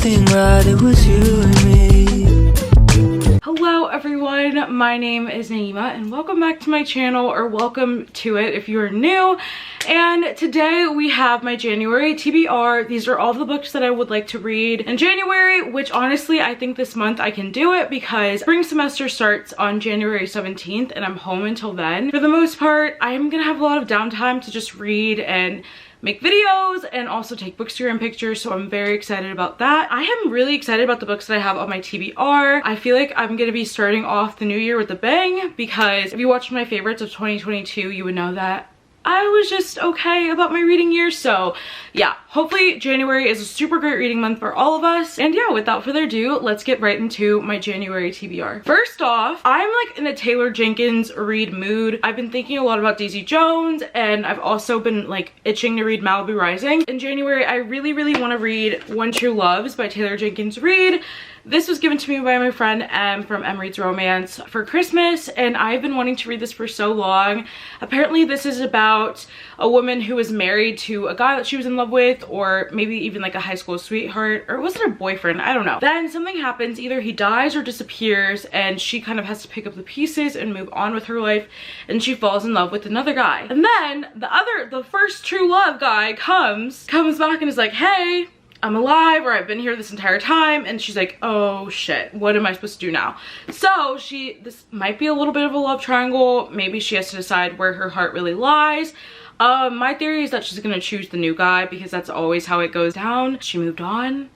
everything right, it was you and me. Hello everyone, my name is Naeema and welcome back to my channel, or welcome to it if you are new. And today we have my January TBR. These are all the books that I would like to read in January, which honestly I think this month I can do it because spring semester starts on January 17th and I'm home until then. For the most part, I'm gonna have a lot of downtime to just read and make videos and also take bookstagram pictures, so I'm very excited about that. I am really excited about the books that I have on my TBR. I feel like I'm gonna be starting off the new year with a bang, because if you watched my favorites of 2022 you would know that I was just okay about my reading year. So yeah, hopefully January is a super great reading month for all of us. And yeah, without further ado, let's get right into my January TBR. First off, I'm like in a Taylor Jenkins read mood. I've been thinking a lot about Daisy Jones, and I've also been like itching to read Malibu Rising. In January, I really want to read One True Loves by Taylor Jenkins Reid. This was given to me by my friend Em from Reads Romance for Christmas, and I've been wanting to read this for so long. Apparently this is about a woman who was married to a guy that she was in love with, or maybe even like a high school sweetheart, or was it a boyfriend? I don't know. Then something happens, either he dies or disappears, and she kind of has to pick up the pieces and move on with her life, and she falls in love with another guy. And then the first true love guy comes back and is like, hey, I'm alive, or I've been here this entire time. And she's like, oh shit, what am I supposed to do now? So this might be a little bit of a love triangle. Maybe she has to decide where her heart really lies. My theory is that she's gonna choose the new guy, because that's always how it goes down. She moved on.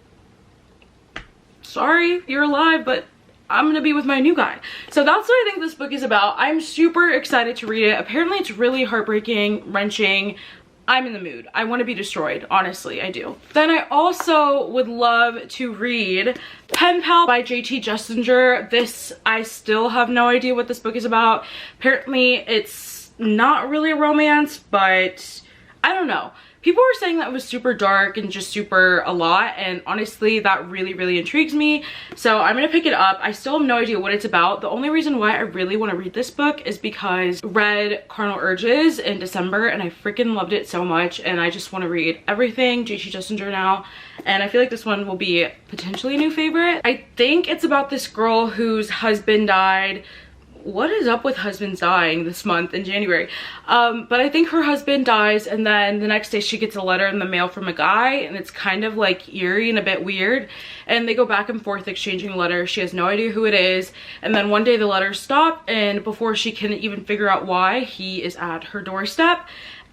Sorry, you're alive, but I'm gonna be with my new guy. So that's what I think this book is about. I'm super excited to read it. Apparently it's really heartbreaking, wrenching. I'm in the mood. I want to be destroyed. Honestly, I do. Then I also would love to read Pen Pal by JT Jessinger. This, I still have no idea what this book is about. Apparently it's not really a romance, but I don't know. People were saying that it was super dark and just super a lot, and honestly that really intrigues me, so I'm gonna pick it up. I still have no idea what it's about. The only reason why I really want to read this book is because I read Carnal Urges in December and I freaking loved it so much, and I just want to read everything JT Jessinger now, and I feel like this one will be potentially a new favorite. I think it's about this girl whose husband died. What is up with husbands dying this month in January? But I think her husband dies, and then the next day she gets a letter in the mail from a guy, and it's kind of like eerie and a bit weird, and they go back and forth exchanging letters. She has no idea who it is, and then one day the letters stop, and before she can even figure out why, he is at her doorstep.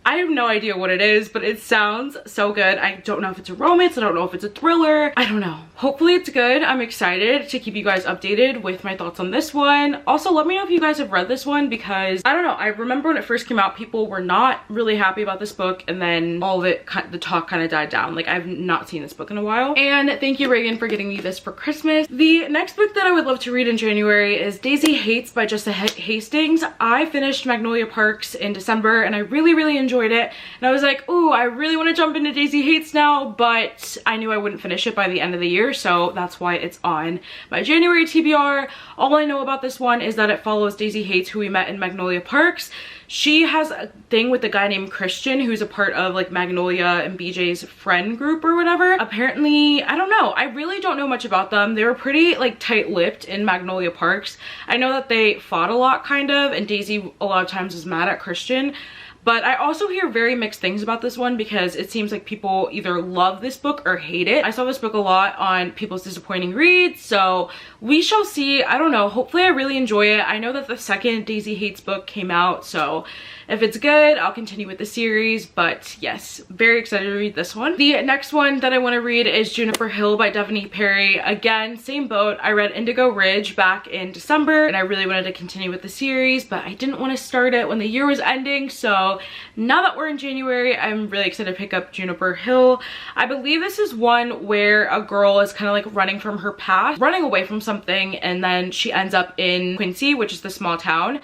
I have no idea what it is, but it sounds so good. I don't know if it's a romance, I don't know if it's a thriller, I don't know. Hopefully it's good. I'm excited to keep you guys updated with my thoughts on this one. Also, let me know if you guys have read this one, because I don't know, I remember when it first came out, people were not really happy about this book, and then all of it, the talk kind of died down. Like, I've not seen this book in a while. And thank you, Reagan, for getting me this for Christmas. The next book that I would love to read in January is Daisy Hates by Jessa Hastings. I finished Magnolia Parks in December, and I really enjoyed it, and I was like, ooh, I really want to jump into Daisy Hates now, but I knew I wouldn't finish it by the end of the year, so that's why it's on my January TBR. All I know about this one is that it follows Daisy Hates, who we met in Magnolia Parks. She has a thing with a guy named Christian, who's a part of like Magnolia and BJ's friend group or whatever. Apparently, I don't know, I really don't know much about them. They were pretty like tight-lipped in Magnolia Parks. I know that they fought a lot kind of, and Daisy a lot of times is mad at Christian. But I also hear very mixed things about this one, because it seems like people either love this book or hate it. I saw this book a lot on people's disappointing reads, so we shall see. I don't know, hopefully I really enjoy it. I know that the second Daisy Hates book came out, so if it's good, I'll continue with the series. But yes, very excited to read this one. The next one that I want to read is Juniper Hill by Devoney Perry. Again, same boat. I read Indigo Ridge back in December, and I really wanted to continue with the series, but I didn't want to start it when the year was ending. So now that we're in January, I'm really excited to pick up Juniper Hill. I believe this is one where a girl is kind of like running from her past, running away from something, and then she ends up in Quincy, which is the small town.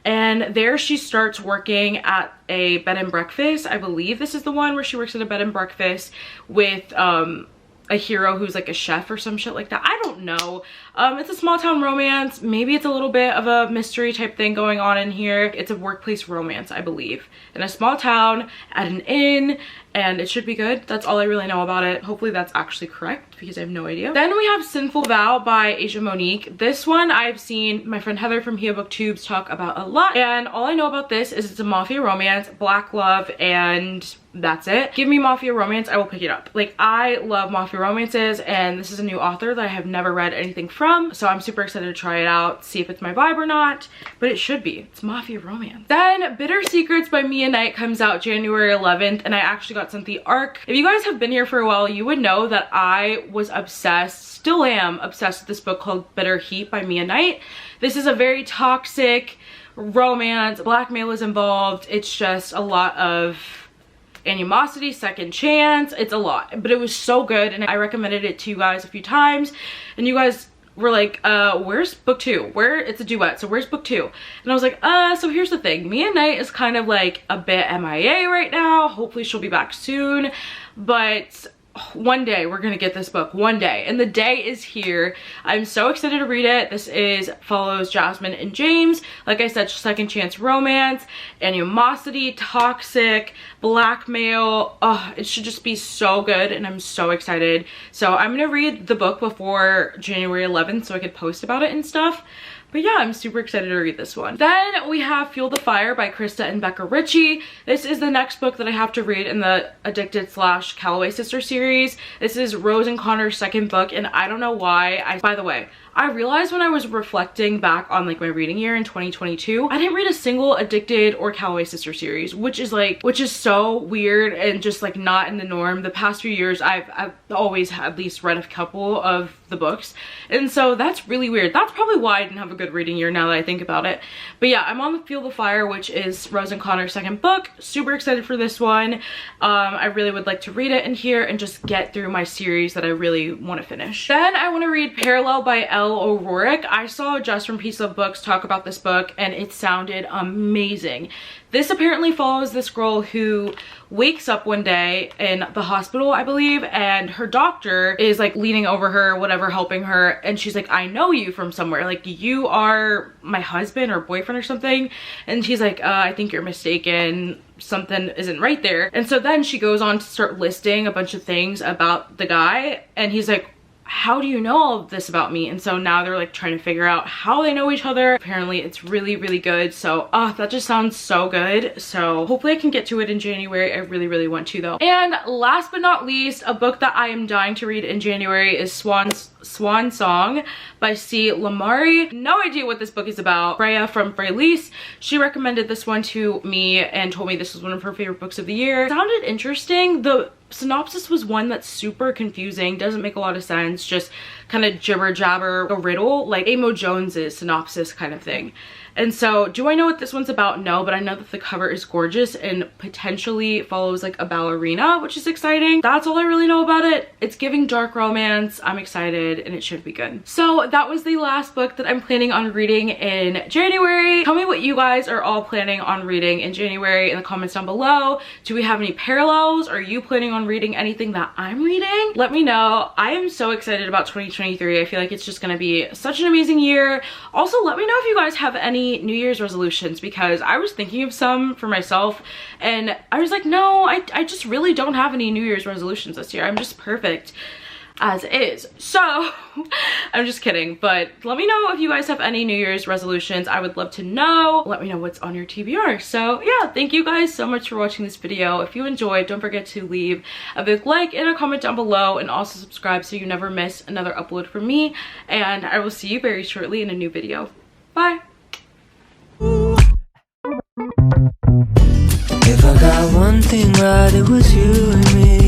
And there she starts working at a bed and breakfast. I believe this is the one where she works at a bed and breakfast with a hero who's like a chef or some shit like that. I don't know. It's a small town romance. Maybe it's a little bit of a mystery type thing going on in here. It's a workplace romance, I believe, in a small town at an inn, and it should be good. That's all I really know about it. Hopefully that's actually correct because I have no idea. Then we have Sinful Vow by 𝓫𝓦𝓤𝓬𝓲𝓪. This one I've seen my friend Heather from Hia Booktubes talk about a lot, and all I know about this is it's a mafia romance, black love, and that's it. Give me mafia romance, I will pick it up. Like, I love mafia romances, and this is a new author that I have never read anything from, so I'm super excited to try it out, see if it's my vibe or not, but it should be. It's mafia romance. Then Bitter Secrets by Mia Knight comes out January 11th, and I actually got sent the ARC. If you guys have been here for a while, you would know that I was obsessed, still am obsessed with this book called Bitter Heat by Mia Knight. This is a very toxic romance, blackmail is involved, it's just a lot of animosity, second chance, it's a lot, but it was so good, and I recommended it to you guys a few times, and you guys were like, where's book 2? It's a duet, so where's book 2? And I was like, so here's the thing, Mia Knight is kind of like a bit MIA right now. Hopefully she'll be back soon, but one day we're gonna get this book, one day, and the day is here. I'm so excited to read it. This follows Jasmine and James, like I said, second chance romance, animosity, toxic, blackmail. Oh, it should just be so good, and I'm so excited. So I'm gonna read the book before January 11th so I could post about it and stuff. But yeah, I'm super excited to read this one. Then we have Fuel the Fire by Krista and Becca Ritchie. This is the next book that I have to read in the Addicted/Calloway Sister series. This is Rose and Connor's second book, and I don't know why. By the way, I realized when I was reflecting back on like my reading year in 2022, I didn't read a single Addicted or Calloway Sister series, which is so weird and just like not in the norm. The past few years, I've always at least read a couple of the books, and so that's really weird. That's probably why I didn't have a good reading year now that I think about it. But yeah, I'm on the Fuel the Fire, which is Rose and Connor's second book. Super excited for this one. I really would like to read it in here and just get through my series that I really want to finish. Then I want to read Parallel by 𝓿𝓲𝓬𝓪𝓵. I saw Jess from Piece of Books talk about this book, and it sounded amazing. This apparently follows this girl who wakes up one day in the hospital, I believe, and her doctor is like leaning over her, whatever, helping her, and she's like, I know you from somewhere, like you are my husband or boyfriend or something. And she's like, I think you're mistaken, something isn't right there. And so then she goes on to start listing a bunch of things about the guy, and he's like, how do you know all of this about me? And so now they're like trying to figure out how they know each other. Apparently it's really, really good. So that just sounds so good. So hopefully I can get to it in January. I really, really want to though. And last but not least, a book that I am dying to read in January is Swan Song by 𝓵𝓸𝓬𝓲𝓪. No idea what this book is about. Freya from Freylise, she recommended this one to me and told me this was one of her favorite books of the year. It sounded interesting. The synopsis was one that's super confusing, doesn't make a lot of sense, just kind of jibber jabber, a riddle, like Amo Jones's synopsis kind of thing. And so do I know what this one's about? No, but I know that the cover is gorgeous and potentially follows like a ballerina, which is exciting. That's all I really know about it. It's giving dark romance. I'm excited and it should be good. So that was the last book that I'm planning on reading in January. Tell me what you guys are all planning on reading in January in the comments down below. Do we have any parallels? Are you planning on reading anything that I'm reading? Let me know. I am so excited about 2023. I feel like it's just gonna be such an amazing year. Also, let me know if you guys have any New Year's resolutions, because I was thinking of some for myself and I was like, no, I just really don't have any New Year's resolutions this year. I'm just perfect as is. So I'm just kidding, but let me know if you guys have any New Year's resolutions. I would love to know. Let me know what's on your TBR. So yeah, thank you guys so much for watching this video. If you enjoyed, don't forget to leave a big like and a comment down below, and also subscribe so you never miss another upload from me, and I will see you very shortly in a new video. Bye. If I got one thing right, it was you and me.